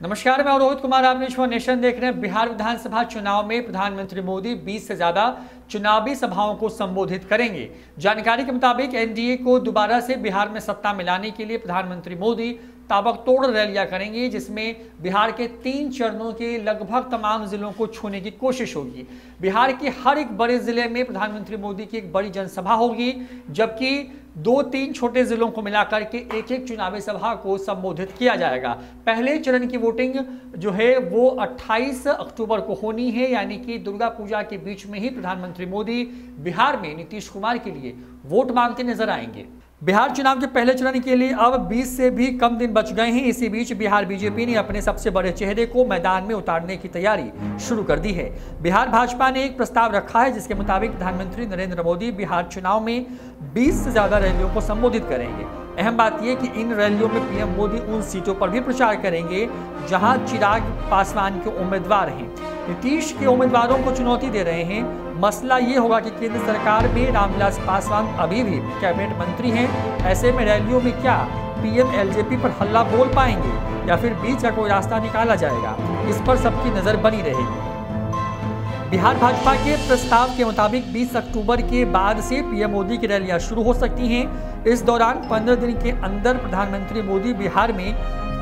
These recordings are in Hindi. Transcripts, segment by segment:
नमस्कार, मैं रोहित कुमार, आप न्यूज़ फॉर नेशन देख रहे हैं। बिहार विधानसभा चुनाव में प्रधानमंत्री मोदी 20 से ज्यादा चुनावी सभाओं को संबोधित करेंगे। जानकारी के मुताबिक एनडीए को दोबारा से बिहार में सत्ता में लाने के लिए प्रधानमंत्री मोदी ताबड़तोड़ रैलियां करेंगे, जिसमें बिहार के 3 चरणों के लगभग तमाम जिलों को छूने की कोशिश होगी। बिहार के हर एक बड़े जिले में प्रधानमंत्री मोदी की एक बड़ी जनसभा होगी, जबकि 2-3 छोटे जिलों को मिलाकर के एक चुनावी सभा को संबोधित किया जाएगा। पहले चरण की वोटिंग जो है वो 28 अक्टूबर को होनी है, यानी कि दुर्गा पूजा के बीच में ही प्रधानमंत्री मोदी बिहार में नीतीश कुमार के लिए वोट मांगते नजर आएंगे। बिहार चुनाव के पहले चरण के लिए अब 20 से भी कम दिन बच गए हैं। इसी बीच बिहार बीजेपी ने अपने सबसे बड़े चेहरे को मैदान में उतारने की तैयारी शुरू कर दी है। बिहार भाजपा ने एक प्रस्ताव रखा है, जिसके मुताबिक प्रधानमंत्री नरेंद्र मोदी बिहार चुनाव में 20 से ज्यादा रैलियों को संबोधित करेंगे। अहम बात यह कि इन रैलियों में पीएम मोदी उन सीटों पर भी प्रचार करेंगे जहां चिराग पासवान के उम्मीदवार हैं। नीतीश के उम्मीदवारों को चुनौती दे रहे हैं। मसला ये होगा कि केंद्र सरकार में रामविलास पासवान अभी भी कैबिनेट मंत्री हैं। ऐसे में रैलियों में क्या पीएम एलजेपी पर हल्ला बोल पाएंगे या फिर बीच का कोई रास्ता निकाला जाएगा, इस पर सबकी नजर बनी रहेगी। बिहार भाजपा के प्रस्ताव के मुताबिक 20 अक्टूबर के बाद से पीएम मोदी की रैलियां शुरू हो सकती हैं। इस दौरान 15 दिन के अंदर प्रधानमंत्री मोदी बिहार में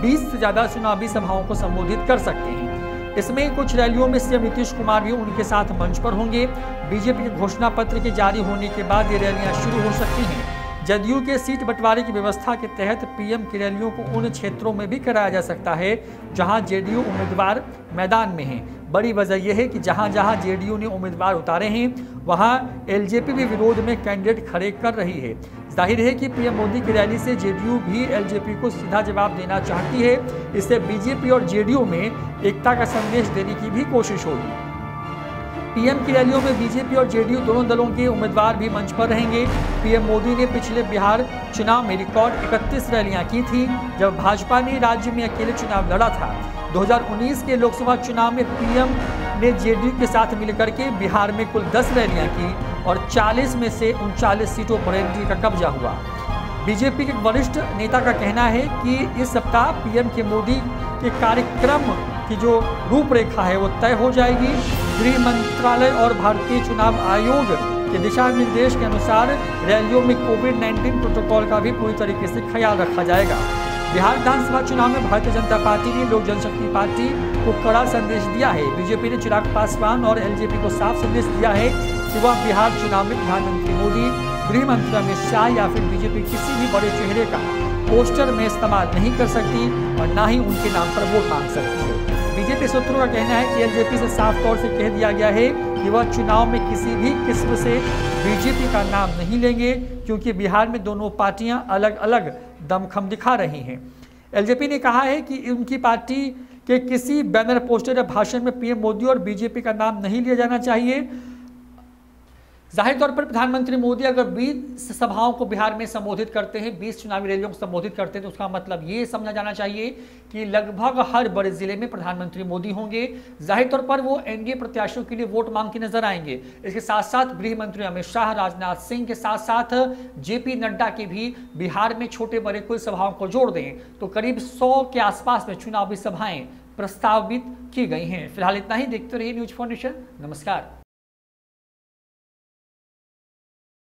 20 से ज्यादा चुनावी सभाओं को संबोधित कर सकते हैं। इसमें कुछ रैलियों में सीएम नीतीश कुमार भी उनके साथ मंच पर होंगे। बीजेपी के घोषणा पत्र के जारी होने के बाद ये रैलियां शुरू हो सकती हैं। जदयू के सीट बंटवारे की व्यवस्था के तहत पीएम की रैलियों को उन क्षेत्रों में भी कराया जा सकता है जहां जेडीयू उम्मीदवार मैदान में हैं। बड़ी वजह यह है कि जहां जहां जेडीयू ने उम्मीदवार उतारे हैं, वहां एलजेपी भी विरोध में कैंडिडेट खड़े कर रही है। जाहिर है कि पीएम मोदी की रैली से जेडीयू भी एलजेपी को सीधा जवाब देना चाहती है। इससे बीजेपी और जेडीयू में एकता का संदेश देने की भी कोशिश होगी। पीएम की रैलियों में बीजेपी और जेडीयू दोनों दलों के उम्मीदवार भी मंच पर रहेंगे। पीएम मोदी ने पिछले बिहार चुनाव में रिकॉर्ड 31 रैलियां की थी, जब भाजपा ने राज्य में अकेले चुनाव लड़ा था। 2019 के लोकसभा चुनाव में पीएम ने जेडीयू के साथ मिलकर के बिहार में कुल 10 रैलियां की और 40 में से 39 सीटों पर एनडीए का कब्जा हुआ। बीजेपी के वरिष्ठ नेता का कहना है कि इस सप्ताह पीएम के मोदी के कार्यक्रम की जो रूपरेखा है वो तय हो जाएगी। गृह मंत्रालय और भारतीय चुनाव आयोग के दिशा निर्देश के अनुसार रैलियों में कोविड-19 प्रोटोकॉल का भी पूरी तरीके से ख्याल रखा जाएगा। बिहार विधानसभा चुनाव में भारतीय जनता पार्टी ने लोक जनशक्ति पार्टी को कड़ा संदेश दिया है। बीजेपी ने चिराग पासवान और एलजेपी को साफ संदेश दिया है कि वह बिहार चुनाव में प्रधानमंत्री मोदी, गृह मंत्री अमित शाह या फिर बीजेपी किसी भी बड़े चेहरे का पोस्टर में इस्तेमाल नहीं कर सकती और न ही उनके नाम पर वोट मांग सकती है। बीजेपी सूत्रों का कहना है कि एलजेपी से साफ तौर से कह दिया गया है कि वह चुनाव में किसी भी किस्म से बीजेपी का नाम नहीं लेंगे, क्योंकि बिहार में दोनों पार्टियां अलग अलग दमखम दिखा रही हैं। एलजेपी ने कहा है कि उनकी पार्टी के किसी बैनर, पोस्टर या भाषण में पीएम मोदी और बीजेपी का नाम नहीं लिया जाना चाहिए। जाहिर तौर पर प्रधानमंत्री मोदी अगर 20 सभाओं को बिहार में संबोधित करते हैं, 20 चुनावी रैलियों को संबोधित करते हैं, तो उसका मतलब ये समझा जाना चाहिए कि लगभग हर बड़े जिले में प्रधानमंत्री मोदी होंगे। जाहिर तौर पर वो एनडीए प्रत्याशियों के लिए वोट मांगते नजर आएंगे। इसके साथ साथ गृह मंत्री अमित शाह, राजनाथ सिंह के साथ साथ जेपी नड्डा के भी बिहार में छोटे बड़े कुल सभाओं को जोड़ दें तो करीब 100 के आसपास में चुनावी सभाएं प्रस्तावित की गई हैं। फिलहाल इतना ही। देखते रहिए न्यूज़ फॉर नेशन। नमस्कार।